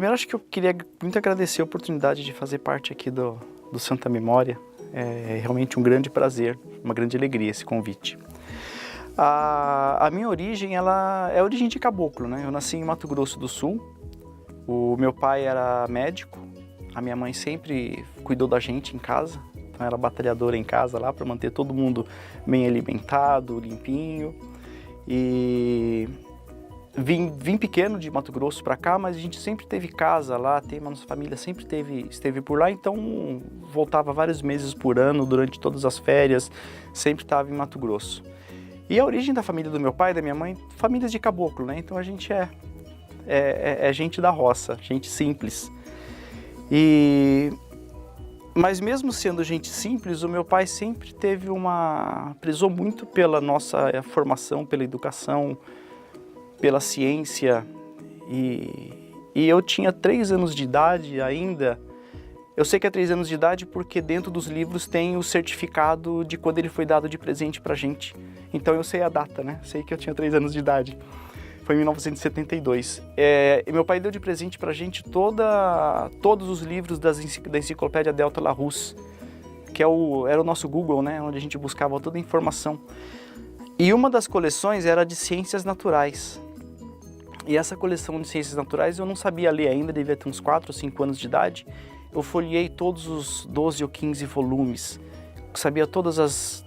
Primeiro, acho que eu queria muito agradecer a oportunidade de fazer parte aqui do Santa Memória. É realmente um grande prazer, uma grande alegria esse convite. A minha origem, ela é a origem de caboclo, né? Eu nasci em Mato Grosso do Sul. O meu pai era médico, a minha mãe sempre cuidou da gente em casa. Então era batalhadora em casa lá para manter todo mundo bem alimentado, limpinho. E vim pequeno de Mato Grosso para cá, mas a gente sempre teve casa lá, a nossa família sempre esteve por lá, então voltava vários meses por ano, durante todas as férias, sempre estava em Mato Grosso. E a origem da família do meu pai e da minha mãe, famílias de caboclo, né? Então a gente é gente da roça, gente simples. Mas mesmo sendo gente simples, o meu pai sempre prezou muito pela nossa formação, pela educação, pela ciência. E eu tinha 3 anos de idade ainda. Eu sei que é 3 anos de idade porque dentro dos livros tem o certificado de quando ele foi dado de presente pra gente. Então eu sei a data, né? Sei que eu tinha 3 anos de idade. Foi em 1972. E meu pai deu de presente pra gente todos os livros da enciclopédia Delta Larousse, que era o nosso Google, né? Onde a gente buscava toda a informação. E uma das coleções era de ciências naturais. E essa coleção de ciências naturais eu não sabia ler ainda, devia ter uns 4 ou 5 anos de idade. Eu folheei todos os 12 ou 15 volumes, sabia todas as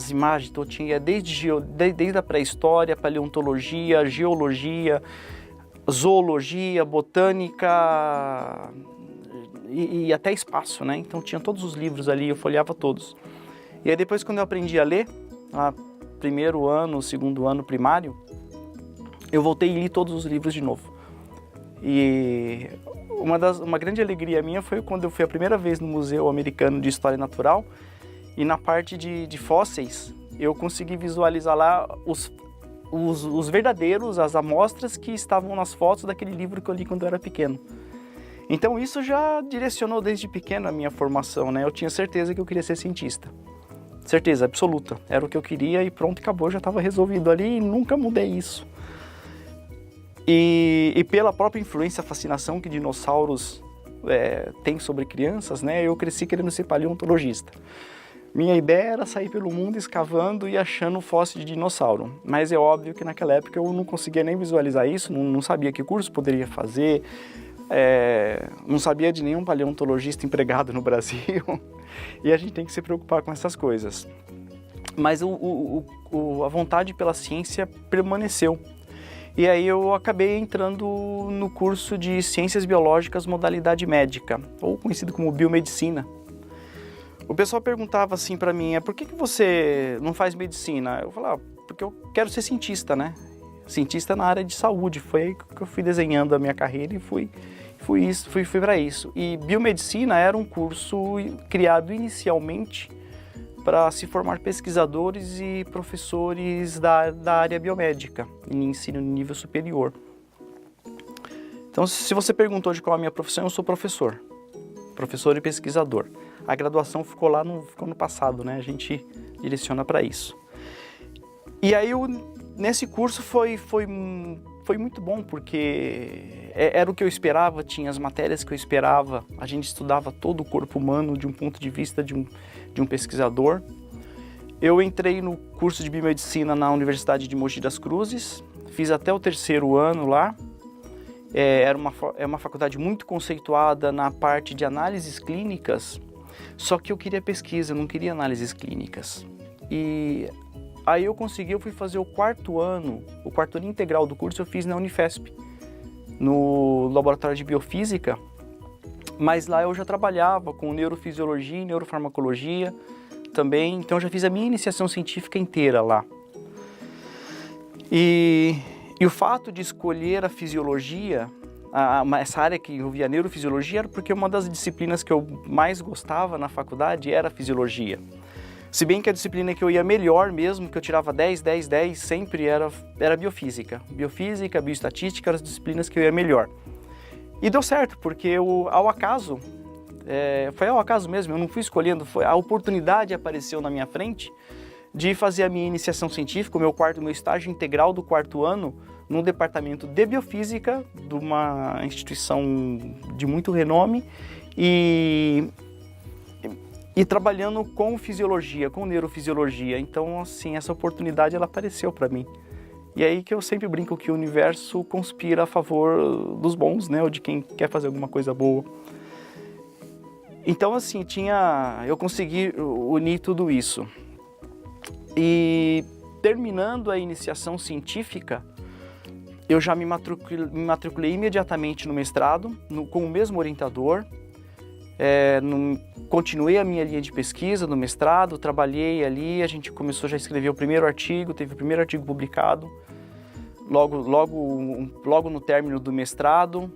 imagens, então eu tinha desde a pré-história, paleontologia, geologia, zoologia, botânica e até espaço, né? Então tinha todos os livros ali, eu folheava todos. E aí depois quando eu aprendi a ler, primeiro ano, segundo ano primário, eu voltei e li todos os livros de novo. E uma grande alegria minha foi quando eu fui a primeira vez no Museu Americano de História Natural e na parte de fósseis eu consegui visualizar lá os verdadeiros, as amostras que estavam nas fotos daquele livro que eu li quando eu era pequeno. Então isso já direcionou desde pequeno a minha formação, né? Eu tinha certeza que eu queria ser cientista. Certeza absoluta. Era o que eu queria e pronto, acabou, já estava resolvido ali e nunca mudei isso. E pela própria influência, fascinação que dinossauros têm sobre crianças, né? Eu cresci querendo ser paleontologista. Minha ideia era sair pelo mundo escavando e achando fóssil de dinossauro. Mas é óbvio que naquela época eu não conseguia nem visualizar isso, não sabia que curso poderia fazer, não sabia de nenhum paleontologista empregado no Brasil. E a gente tem que se preocupar com essas coisas. Mas a vontade pela ciência permaneceu. E aí eu acabei entrando no curso de Ciências Biológicas modalidade médica, ou conhecido como biomedicina. O pessoal perguntava assim para mim, por que você não faz medicina? Eu falava, porque eu quero ser cientista, né? Cientista na área de saúde, foi aí que eu fui desenhando a minha carreira e fui para isso. E biomedicina era um curso criado inicialmente para se formar pesquisadores e professores da área biomédica, em ensino de nível superior. Então, se você perguntou de qual é a minha profissão, eu sou professor e pesquisador. A graduação ficou no passado, né? A gente direciona para isso. E aí, nesse curso foi muito bom, porque era o que eu esperava, tinha as matérias que eu esperava, a gente estudava todo o corpo humano de um ponto de vista de um pesquisador. Eu entrei no curso de biomedicina na Universidade de Mogi das Cruzes, fiz até o 3º ano lá. É uma faculdade muito conceituada na parte de análises clínicas, só que eu queria pesquisa, eu não queria análises clínicas. E aí eu fui fazer o 4º ano integral do curso eu fiz na Unifesp, no laboratório de biofísica, mas lá eu já trabalhava com neurofisiologia e neurofarmacologia também, então eu já fiz a minha iniciação científica inteira lá. E o fato de escolher a fisiologia, essa área que envolvia a neurofisiologia, era porque uma das disciplinas que eu mais gostava na faculdade era a fisiologia. Se bem que a disciplina que eu ia melhor mesmo, que eu tirava 10, 10, 10, sempre era biofísica. Biofísica, bioestatística eram as disciplinas que eu ia melhor. E deu certo, porque ao acaso, foi ao acaso mesmo, eu não fui escolhendo, a oportunidade apareceu na minha frente de fazer a minha iniciação científica, o meu estágio integral do 4º ano no departamento de biofísica de uma instituição de muito renome e trabalhando com fisiologia, com neurofisiologia. Então, assim, essa oportunidade ela apareceu para mim. E aí que eu sempre brinco que o universo conspira a favor dos bons, né, ou de quem quer fazer alguma coisa boa. Então, assim, eu consegui unir tudo isso. E terminando a iniciação científica, eu já me matriculei imediatamente no mestrado, com o mesmo orientador. Continuei a minha linha de pesquisa no mestrado, trabalhei ali, a gente começou já a escrever o primeiro artigo, teve o primeiro artigo publicado, logo no término do mestrado.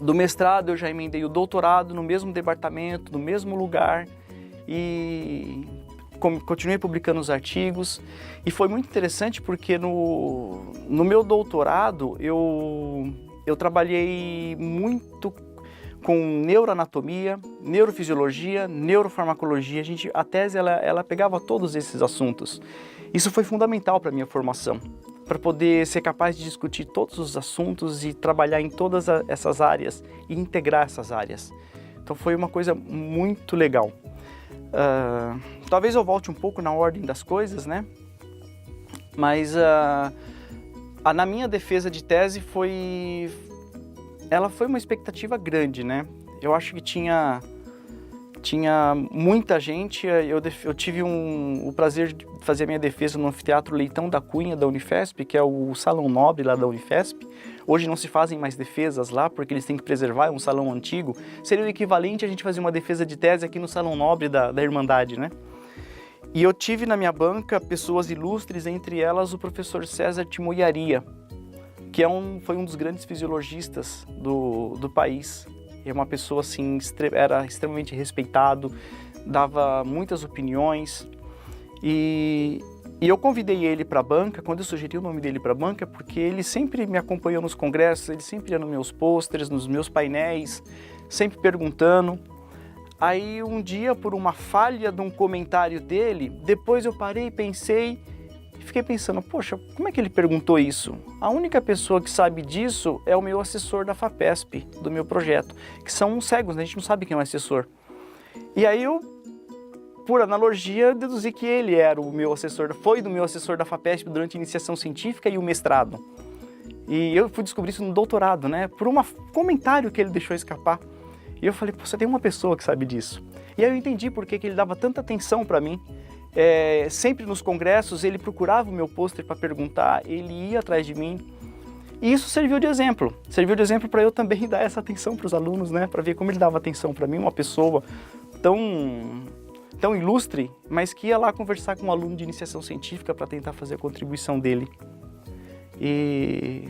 Do mestrado eu já emendei o doutorado no mesmo departamento, no mesmo lugar e continuei publicando os artigos. E foi muito interessante porque no meu doutorado eu trabalhei muito com neuroanatomia, neurofisiologia, neurofarmacologia. A tese ela pegava todos esses assuntos. Isso foi fundamental para a minha formação, para poder ser capaz de discutir todos os assuntos e trabalhar em todas essas áreas e integrar essas áreas. Então foi uma coisa muito legal. Talvez eu volte um pouco na ordem das coisas, né? Mas na minha defesa de tese ela foi uma expectativa grande, né? Eu acho que tinha muita gente. Eu tive o prazer de fazer a minha defesa no Anfiteatro Leitão da Cunha, da Unifesp, que é o salão nobre lá da Unifesp. Hoje não se fazem mais defesas lá, porque eles têm que preservar, é um salão antigo. Seria o equivalente a gente fazer uma defesa de tese aqui no salão nobre da Irmandade, né? E eu tive na minha banca pessoas ilustres, entre elas o professor César Timoiaria, que foi um dos grandes fisiologistas do país. É uma pessoa assim, era extremamente respeitado, dava muitas opiniões. E eu convidei ele para a banca, quando eu sugeri o nome dele para a banca, porque ele sempre me acompanhou nos congressos, ele sempre ia nos meus pôsteres, nos meus painéis, sempre perguntando. Aí um dia, por uma falha de um comentário dele, depois eu parei e pensei, fiquei pensando, poxa, como é que ele perguntou isso? A única pessoa que sabe disso é o meu assessor da FAPESP, do meu projeto, que são cegos, né? A gente não sabe quem é o assessor. E aí eu, por analogia, deduzi que ele era o meu assessor, foi do meu assessor da FAPESP durante a iniciação científica e o mestrado. E eu fui descobrir isso no doutorado, né? Por um comentário que ele deixou escapar. E eu falei, pô, você tem uma pessoa que sabe disso. E aí eu entendi por que ele dava tanta atenção para mim. Sempre nos congressos ele procurava o meu pôster para perguntar, ele ia atrás de mim. E isso serviu de exemplo para eu também dar essa atenção para os alunos, né? Para ver como ele dava atenção para mim, uma pessoa tão ilustre, mas que ia lá conversar com um aluno de iniciação científica para tentar fazer a contribuição dele. E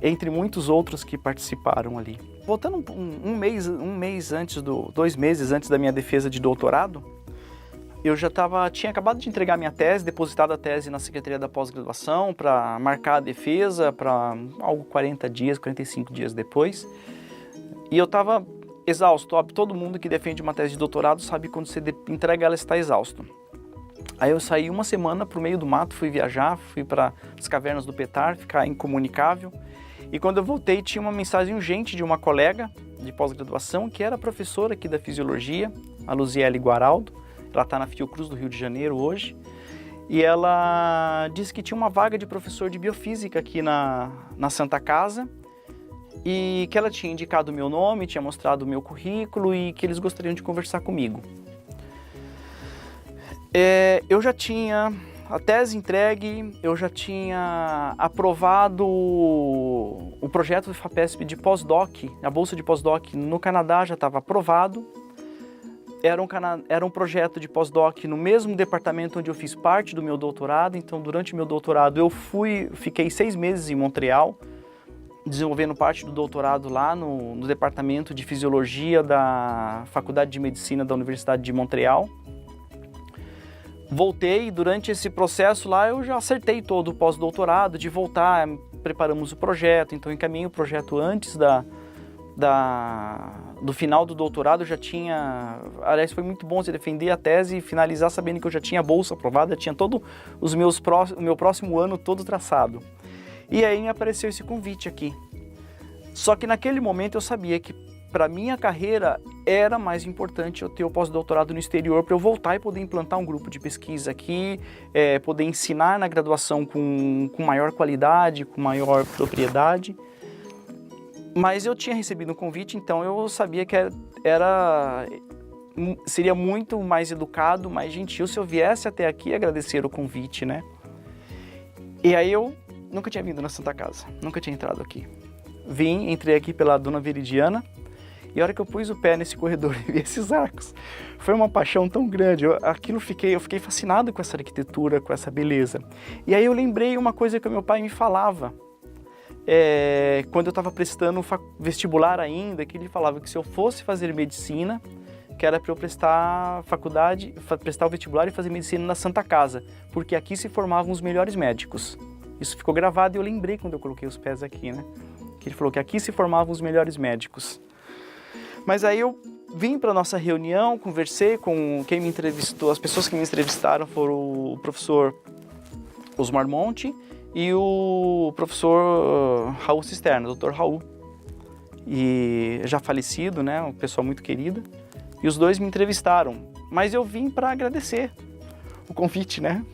entre muitos outros que participaram ali. Voltando dois meses antes da minha defesa de doutorado, eu tinha acabado de entregar minha tese, depositado a tese na Secretaria da Pós-Graduação para marcar a defesa para algo 45 dias depois. E eu estava exausto. Todo mundo que defende uma tese de doutorado sabe que quando você entrega ela, está exausto. Aí eu saí uma semana para o meio do mato, fui viajar, fui para as cavernas do Petar, ficar incomunicável. E quando eu voltei, tinha uma mensagem urgente de uma colega de pós-graduação, que era professora aqui da Fisiologia, a Luziele Guaraldo. Ela está na Fiocruz do Rio de Janeiro hoje. E ela disse que tinha uma vaga de professor de biofísica aqui na Santa Casa. E que ela tinha indicado o meu nome, tinha mostrado o meu currículo e que eles gostariam de conversar comigo. Eu já tinha a tese entregue, eu já tinha aprovado o projeto do FAPESP de pós-doc, a bolsa de pós-doc no Canadá já estava aprovado. Era um projeto de pós-doc no mesmo departamento onde eu fiz parte do meu doutorado, então durante o meu doutorado eu fiquei 6 meses em Montreal, desenvolvendo parte do doutorado lá no departamento de fisiologia da Faculdade de Medicina da Universidade de Montreal. Voltei, durante esse processo lá eu já acertei todo o pós-doutorado, de voltar, preparamos o projeto, então encaminhei o projeto antes do final do doutorado. Eu já tinha, aliás, foi muito bom você defender a tese e finalizar sabendo que eu já tinha a bolsa aprovada, tinha todo o meu próximo ano todo traçado. E aí me apareceu esse convite aqui. Só que naquele momento eu sabia que para minha carreira era mais importante eu ter o pós-doutorado no exterior para eu voltar e poder implantar um grupo de pesquisa aqui, poder ensinar na graduação com maior qualidade, com maior propriedade. Mas eu tinha recebido um convite, então eu sabia que seria muito mais educado, mais gentil se eu viesse até aqui agradecer o convite, né? E aí eu nunca tinha vindo na Santa Casa, nunca tinha entrado aqui. Entrei aqui pela Dona Veridiana, e a hora que eu pus o pé nesse corredor e vi esses arcos, foi uma paixão tão grande. Eu fiquei fascinado com essa arquitetura, com essa beleza. E aí eu lembrei uma coisa que o meu pai me falava, quando eu estava prestando vestibular ainda, que ele falava que se eu fosse fazer medicina, que era para eu prestar o vestibular e fazer medicina na Santa Casa, porque aqui se formavam os melhores médicos. Isso ficou gravado e eu lembrei quando eu coloquei os pés aqui, né? Que ele falou que aqui se formavam os melhores médicos. Mas aí eu vim para a nossa reunião, conversei com quem me entrevistou. As pessoas que me entrevistaram foram o professor Osmar Monte e o professor Raul Cisterna, Dr. Raul. E já falecido, né, uma pessoa muito querida. E os dois me entrevistaram. Mas eu vim para agradecer o convite, né?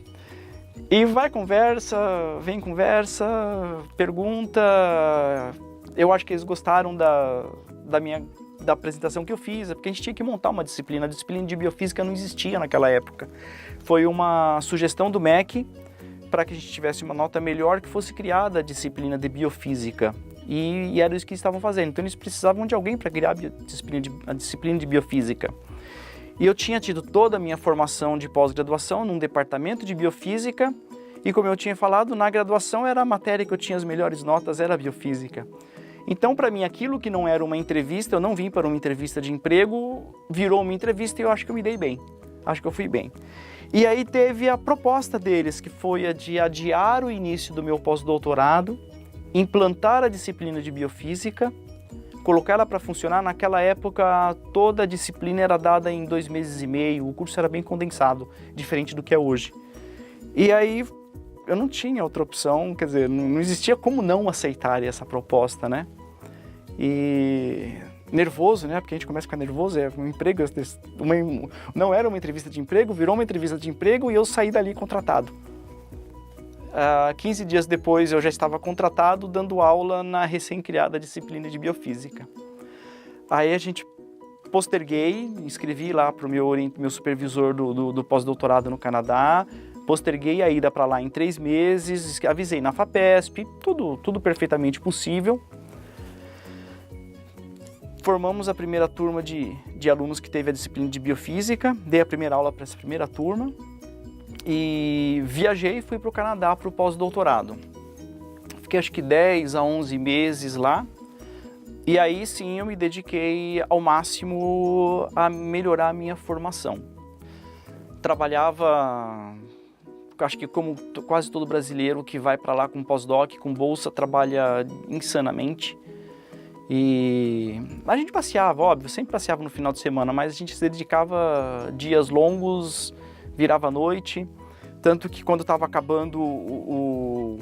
E vai conversa, vem conversa, pergunta. Eu acho que eles gostaram da apresentação que eu fiz, porque a gente tinha que montar uma disciplina. A disciplina de biofísica não existia naquela época. Foi uma sugestão do MEC para que a gente tivesse uma nota melhor, que fosse criada a disciplina de biofísica. E era isso que eles estavam fazendo. Então eles precisavam de alguém para criar a disciplina de biofísica. E eu tinha tido toda a minha formação de pós-graduação num departamento de biofísica, e como eu tinha falado, na graduação era a matéria que eu tinha as melhores notas, era a biofísica. Então, para mim, aquilo que não era uma entrevista, eu não vim para uma entrevista de emprego, virou uma entrevista e eu acho que eu me dei bem. Acho que eu fui bem. E aí teve a proposta deles, que foi a de adiar o início do meu pós-doutorado, implantar a disciplina de biofísica, colocar ela para funcionar. Naquela época, toda a disciplina era dada em 2 meses e meio, o curso era bem condensado, diferente do que é hoje. E aí eu não tinha outra opção, quer dizer, não existia como não aceitar essa proposta, né? E nervoso, né? Porque a gente começa a ficar nervoso, um emprego, não era uma entrevista de emprego, virou uma entrevista de emprego e eu saí dali contratado. 15 dias depois eu já estava contratado dando aula na recém-criada disciplina de biofísica. Aí a gente posterguei, escrevi lá para o meu supervisor do pós-doutorado no Canadá, posterguei a ida para lá em 3 meses, avisei na FAPESP, tudo perfeitamente possível. Formamos a primeira turma de alunos que teve a disciplina de biofísica, dei a primeira aula para essa primeira turma e viajei e fui para o Canadá para o pós-doutorado. Fiquei acho que 10 a 11 meses lá e aí sim eu me dediquei ao máximo a melhorar a minha formação. Trabalhava, acho que como quase todo brasileiro que vai para lá com pós-doc, com bolsa, trabalha insanamente. E a gente passeava, óbvio, sempre passeava no final de semana, mas a gente se dedicava dias longos, virava à noite. Tanto que quando estava acabando o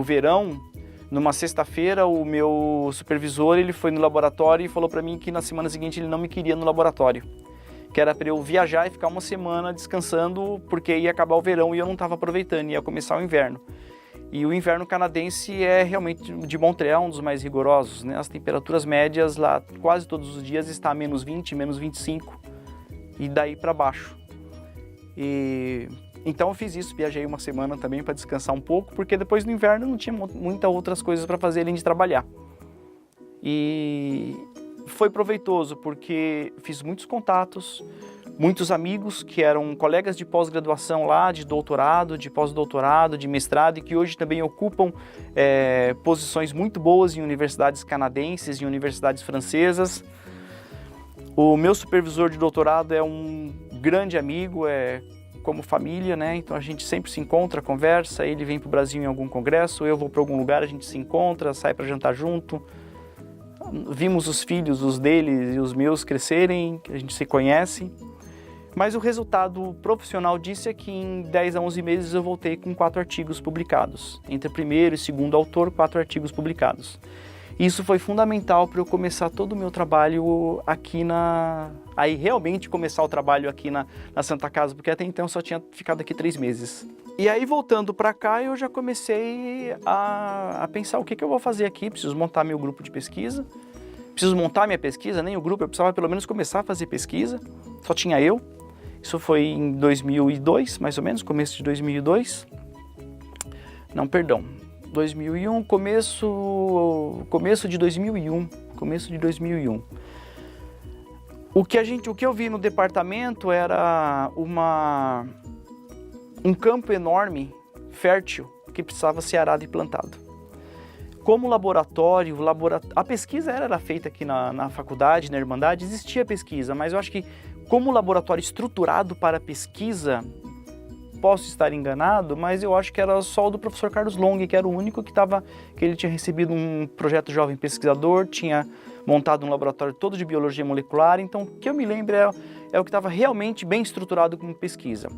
verão, numa sexta-feira, o meu supervisor ele foi no laboratório e falou para mim que na semana seguinte ele não me queria no laboratório. Que era para eu viajar e ficar uma semana descansando, porque ia acabar o verão e eu não estava aproveitando, ia começar o inverno. E o inverno canadense é realmente, de Montreal, um dos mais rigorosos, né? As temperaturas médias lá quase todos os dias está a menos 20, menos 25 e daí para baixo. Então eu fiz isso, viajei uma semana também para descansar um pouco, porque depois do inverno não tinha muitas outras coisas para fazer além de trabalhar. E foi proveitoso porque fiz muitos contatos, muitos amigos que eram colegas de pós-graduação lá, de doutorado, de pós-doutorado, de mestrado e que hoje também ocupam posições muito boas em universidades canadenses, em universidades francesas. O meu supervisor de doutorado é um grande amigo, como família, né? Então a gente sempre se encontra, conversa, ele vem para o Brasil em algum congresso, eu vou para algum lugar, a gente se encontra, sai para jantar junto. Vimos os filhos, os dele e os meus crescerem, a gente se conhece. Mas o resultado profissional disso é que em 10 a 11 meses eu voltei com 4 artigos publicados. Entre primeiro e segundo autor, 4 artigos publicados. Isso foi fundamental para eu começar todo o meu trabalho aqui Aí realmente começar o trabalho aqui na Santa Casa, porque até então eu só tinha ficado aqui 3 meses. E aí voltando para cá eu já comecei a pensar o que eu vou fazer aqui. Preciso montar meu grupo de pesquisa, preciso montar minha pesquisa, nem o grupo, eu precisava pelo menos começar a fazer pesquisa, só tinha eu. Isso foi em 2002, mais ou menos, começo de 2002. Não, perdão. 2001, começo de 2001. O que eu vi no departamento era um campo enorme, fértil, que precisava ser arado e plantado. Como laboratório, a pesquisa era feita aqui na faculdade, na Irmandade, existia pesquisa, mas eu acho que como laboratório estruturado para pesquisa, posso estar enganado, mas eu acho que era só o do professor Carlos Long, que era o único que ele tinha recebido um projeto jovem pesquisador, tinha montado um laboratório todo de biologia molecular, então o que eu me lembro é o que estava realmente bem estruturado como pesquisa.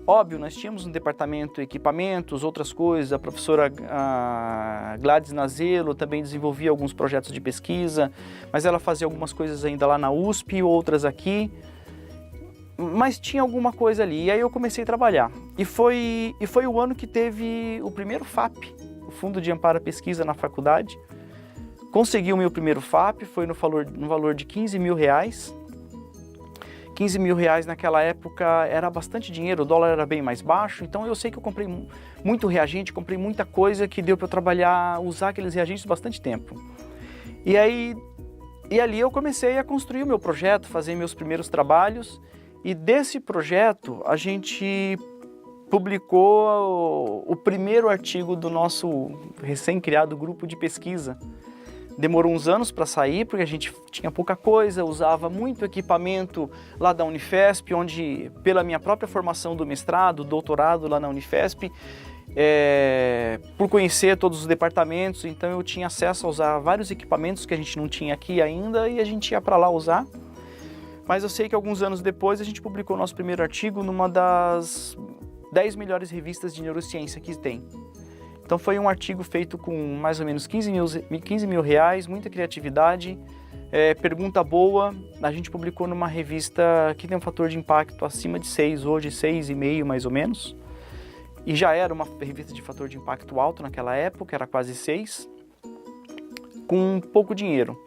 Óbvio, nós tínhamos um departamento, equipamentos, outras coisas, a professora Gladys Nazelo também desenvolvia alguns projetos de pesquisa, mas ela fazia algumas coisas ainda lá na USP, outras aqui, mas tinha alguma coisa ali, e aí eu comecei a trabalhar. E foi o ano que teve o primeiro FAP, o Fundo de Amparo à Pesquisa na faculdade. Consegui o meu primeiro FAP, foi no valor de R$15 mil. R$15 mil naquela época era bastante dinheiro, o dólar era bem mais baixo, então eu sei que eu comprei muito reagente, comprei muita coisa que deu para eu trabalhar, usar aqueles reagentes bastante tempo. E ali eu comecei a construir o meu projeto, fazer meus primeiros trabalhos, e desse projeto a gente publicou o primeiro artigo do nosso recém-criado grupo de pesquisa. Demorou uns anos para sair, porque a gente tinha pouca coisa, usava muito equipamento lá da Unifesp, onde, pela minha própria formação do mestrado, doutorado lá na Unifesp, por conhecer todos os departamentos, então eu tinha acesso a usar vários equipamentos que a gente não tinha aqui ainda, e a gente ia para lá usar. Mas eu sei que alguns anos depois a gente publicou o nosso primeiro artigo numa das 10 melhores revistas de neurociência que tem. Então foi um artigo feito com mais ou menos R$15 mil, muita criatividade, pergunta boa. A gente publicou numa revista que tem um fator de impacto acima de 6, hoje 6,5 mais ou menos. E já era uma revista de fator de impacto alto naquela época, era quase 6, com pouco dinheiro.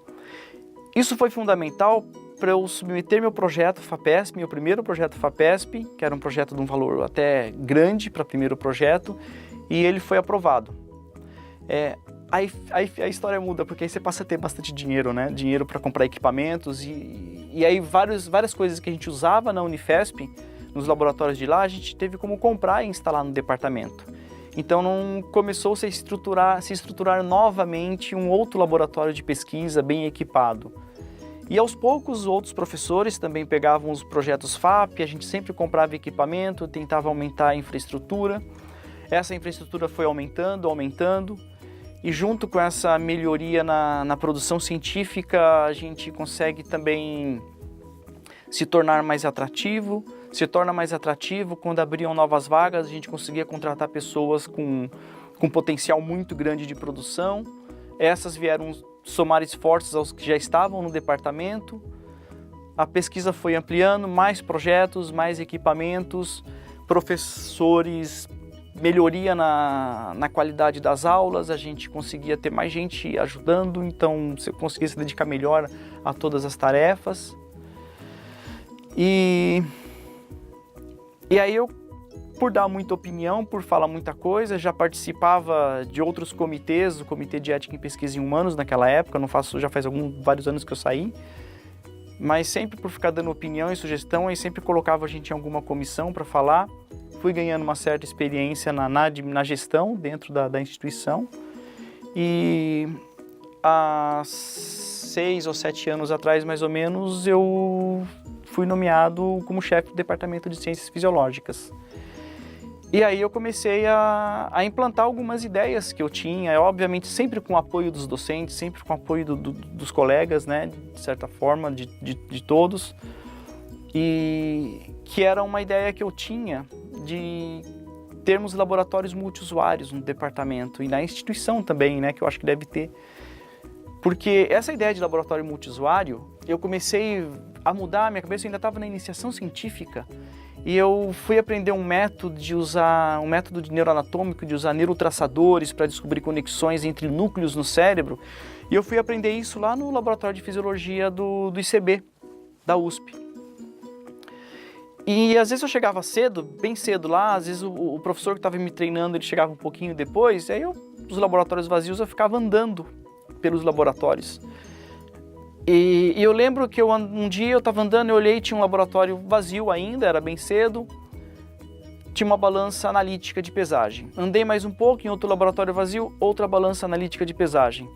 Isso foi fundamental para eu submeter meu projeto FAPESP, meu primeiro projeto FAPESP, que era um projeto de um valor até grande para o primeiro projeto, e ele foi aprovado. Aí a história muda, porque aí você passa a ter bastante dinheiro, né? Dinheiro para comprar equipamentos, e aí várias coisas que a gente usava na Unifesp, nos laboratórios de lá, a gente teve como comprar e instalar no departamento. Então não começou a se estruturar novamente um outro laboratório de pesquisa bem equipado. E aos poucos, outros professores também pegavam os projetos FAP, a gente sempre comprava equipamento, tentava aumentar a infraestrutura. Essa infraestrutura foi aumentando, e junto com essa melhoria na produção científica, a gente consegue também se tornar mais atrativo. Se torna mais atrativo quando abriam novas vagas, a gente conseguia contratar pessoas com potencial muito grande de produção. Essas vieram somar esforços aos que já estavam no departamento. A pesquisa foi ampliando, mais projetos, mais equipamentos, professores, melhoria na qualidade das aulas, a gente conseguia ter mais gente ajudando, então você conseguia se dedicar melhor a todas as tarefas. E aí eu, por dar muita opinião, por falar muita coisa, já participava de outros comitês, o Comitê de Ética em Pesquisa em Humanos naquela época, já faz vários anos que eu saí, mas sempre por ficar dando opinião e sugestão, aí sempre colocava a gente em alguma comissão para falar. Fui ganhando uma certa experiência na gestão dentro da instituição, e há 6 ou 7 anos atrás, mais ou menos, eu fui nomeado como chefe do Departamento de Ciências Fisiológicas. E aí eu comecei a implantar algumas ideias que eu tinha, obviamente sempre com o apoio dos docentes, sempre com o apoio dos colegas, né, de certa forma, de todos. e que era uma ideia que eu tinha de termos laboratórios multiusuários no departamento e na instituição também, né, que eu acho que deve ter. Porque essa ideia de laboratório multiusuário, eu comecei a mudar a minha cabeça, eu ainda estava na iniciação científica, e eu fui aprender um método de neuroanatômico, de usar neurotraçadores para descobrir conexões entre núcleos no cérebro, e eu fui aprender isso lá no laboratório de fisiologia do ICB, da USP. E às vezes eu chegava cedo, bem cedo lá, às vezes o professor que estava me treinando, ele chegava um pouquinho depois, e aí os laboratórios vazios eu ficava andando pelos laboratórios. E eu lembro que um dia eu estava andando, eu olhei, tinha um laboratório vazio ainda, era bem cedo, tinha uma balança analítica de pesagem. Andei mais um pouco, em outro laboratório vazio, outra balança analítica de pesagem.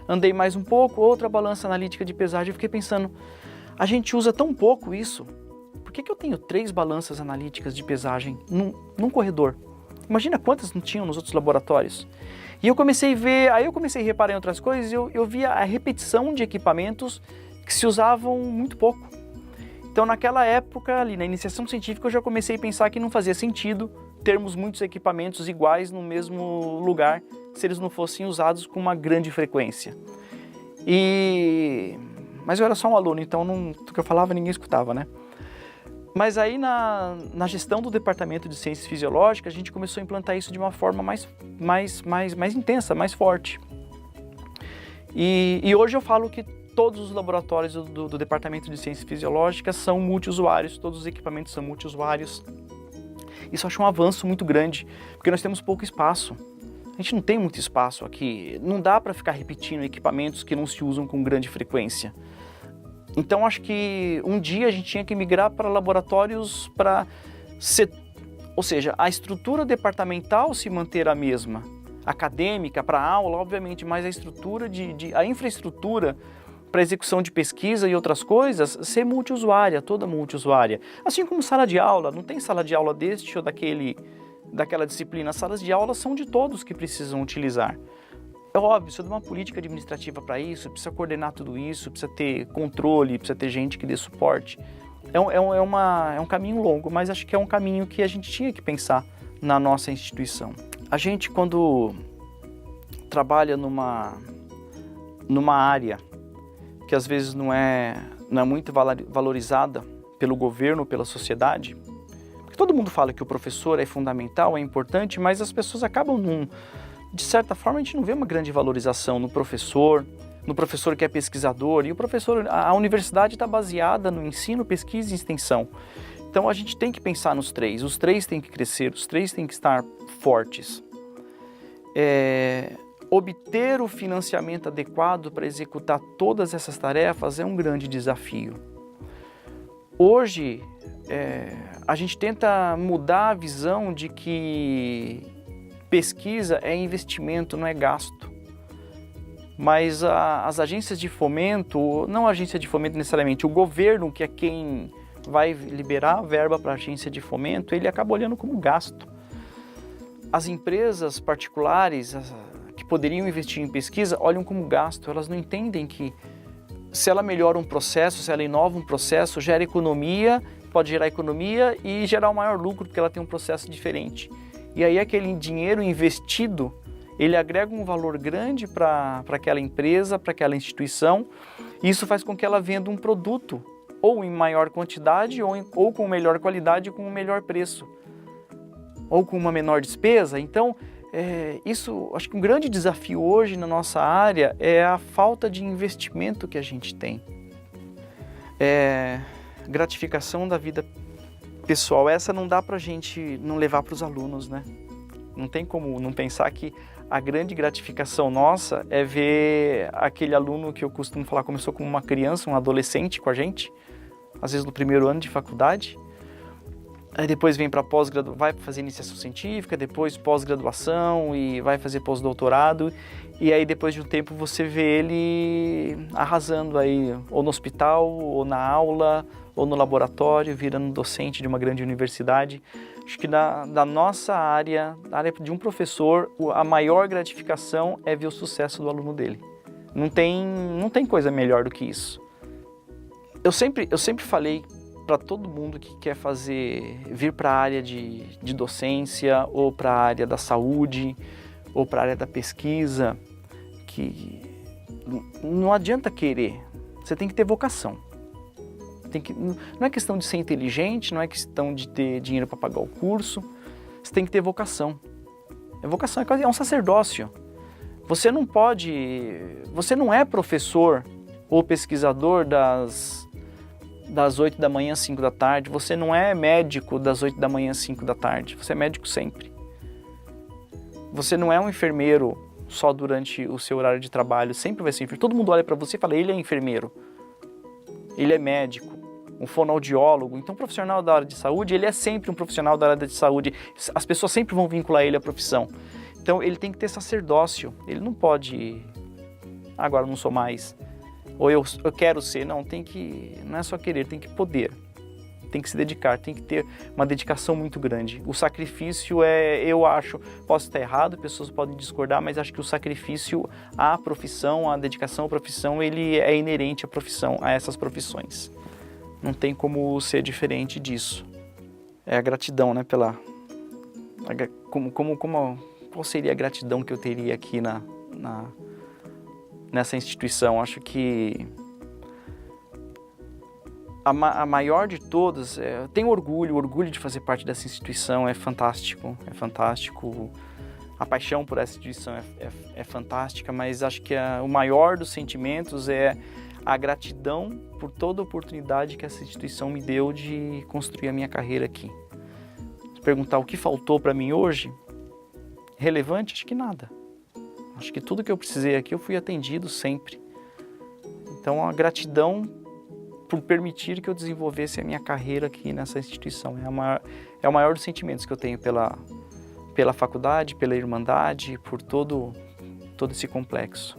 Andei mais um pouco, outra balança analítica de pesagem. Eu fiquei pensando, a gente usa tão pouco isso, por que eu tenho 3 balanças analíticas de pesagem num corredor? Imagina quantas não tinham nos outros laboratórios. E eu comecei a ver, aí eu comecei a reparar em outras coisas, e eu via a repetição de equipamentos que se usavam muito pouco. Então naquela época, ali na iniciação científica, eu já comecei a pensar que não fazia sentido termos muitos equipamentos iguais no mesmo lugar, se eles não fossem usados com uma grande frequência. Mas eu era só um aluno, então o que eu falava ninguém escutava, né? Mas aí na gestão do departamento de ciências fisiológicas, a gente começou a implantar isso de uma forma mais intensa, mais forte. E hoje eu falo que todos os laboratórios do departamento de ciências fisiológicas são multiusuários, todos os equipamentos são multiusuários. Isso eu acho um avanço muito grande, porque nós temos pouco espaço. A gente não tem muito espaço aqui, não dá para ficar repetindo equipamentos que não se usam com grande frequência. Então acho que um dia a gente tinha que migrar para laboratórios ou seja, a estrutura departamental se manter a mesma, acadêmica para aula, obviamente, mas a estrutura a infraestrutura para execução de pesquisa e outras coisas ser multiusuária, toda multiusuária. Assim como sala de aula, não tem sala de aula deste ou daquela disciplina, as salas de aula são de todos que precisam utilizar. É óbvio, precisa de uma política administrativa para isso, precisa coordenar tudo isso, precisa ter controle, precisa ter gente que dê suporte. É um caminho longo, mas acho que é um caminho que a gente tinha que pensar na nossa instituição. A gente, quando trabalha numa área que às vezes não é muito valorizada pelo governo, pela sociedade, porque todo mundo fala que o professor é fundamental, é importante, mas as pessoas acabam de certa forma, a gente não vê uma grande valorização no professor que é pesquisador, e a universidade está baseada no ensino, pesquisa e extensão. Então a gente tem que pensar nos três, os três têm que crescer, os três têm que estar fortes. Obter o financiamento adequado para executar todas essas tarefas é um grande desafio. Hoje, a gente tenta mudar a visão de que pesquisa é investimento, não é gasto. Mas as agências de fomento, não a agência de fomento necessariamente, o governo, que é quem vai liberar a verba para a agência de fomento, ele acaba olhando como gasto. As empresas particulares que poderiam investir em pesquisa olham como gasto, elas não entendem que se ela melhora um processo, se ela inova um processo, gera economia, pode gerar economia e gerar um maior lucro porque ela tem um processo diferente. E aí aquele dinheiro investido, ele agrega um valor grande para aquela empresa, para aquela instituição, e isso faz com que ela venda um produto, ou em maior quantidade, ou com melhor qualidade, com um melhor preço, ou com uma menor despesa. Então, isso, acho que um grande desafio hoje na nossa área é a falta de investimento que a gente tem. Gratificação da vida pessoal, essa não dá para a gente não levar para os alunos, né? Não tem como não pensar que a grande gratificação nossa é ver aquele aluno que eu costumo falar começou como uma criança, um adolescente com a gente, às vezes no primeiro ano de faculdade, aí depois vem para vai fazer iniciação científica, depois pós-graduação e vai fazer pós-doutorado, e aí depois de um tempo você vê ele arrasando aí, ou no hospital, ou na aula, ou no laboratório, virando docente de uma grande universidade. Acho que da nossa área, da área de um professor, a maior gratificação é ver o sucesso do aluno dele. Não tem coisa melhor do que isso. Eu sempre falei para todo mundo que quer vir para a área de docência, ou para a área da saúde, ou para a área da pesquisa, que não adianta querer, você tem que ter vocação. Não é questão de ser inteligente, não é questão de ter dinheiro para pagar o curso, você tem que ter vocação. Vocação é um sacerdócio. Você não é professor ou pesquisador das 8 da manhã às 5 da tarde, você não é médico das 8 da manhã às 5 da tarde, você é médico sempre. Você não é um enfermeiro só durante o seu horário de trabalho, sempre vai ser enfermeiro. Todo mundo olha para você e fala, ele é enfermeiro, ele é médico, um fonoaudiólogo. Então, um profissional da área de saúde, ele é sempre um profissional da área de saúde. As pessoas sempre vão vincular ele à profissão. Então, ele tem que ter sacerdócio. Ele não pode, agora não sou mais, ou eu quero ser. Não, não é só querer, tem que poder. Tem que se dedicar, tem que ter uma dedicação muito grande. O sacrifício eu acho, posso estar errado, pessoas podem discordar, mas acho que o sacrifício à profissão, a dedicação à profissão, ele é inerente à profissão, a essas profissões. Não tem como ser diferente disso. É a gratidão, né, qual seria a gratidão que eu teria aqui nessa instituição? Acho que a maior de todas, eu tenho orgulho de fazer parte dessa instituição, é fantástico. A paixão por essa instituição é fantástica, mas acho que o maior dos sentimentos é a gratidão por toda a oportunidade que essa instituição me deu de construir a minha carreira aqui. Se perguntar o que faltou para mim hoje, relevante, acho que nada. Acho que tudo que eu precisei aqui eu fui atendido sempre. Então a gratidão por permitir que eu desenvolvesse a minha carreira aqui nessa instituição. É o maior dos sentimentos que eu tenho pela faculdade, pela Irmandade, por todo esse complexo.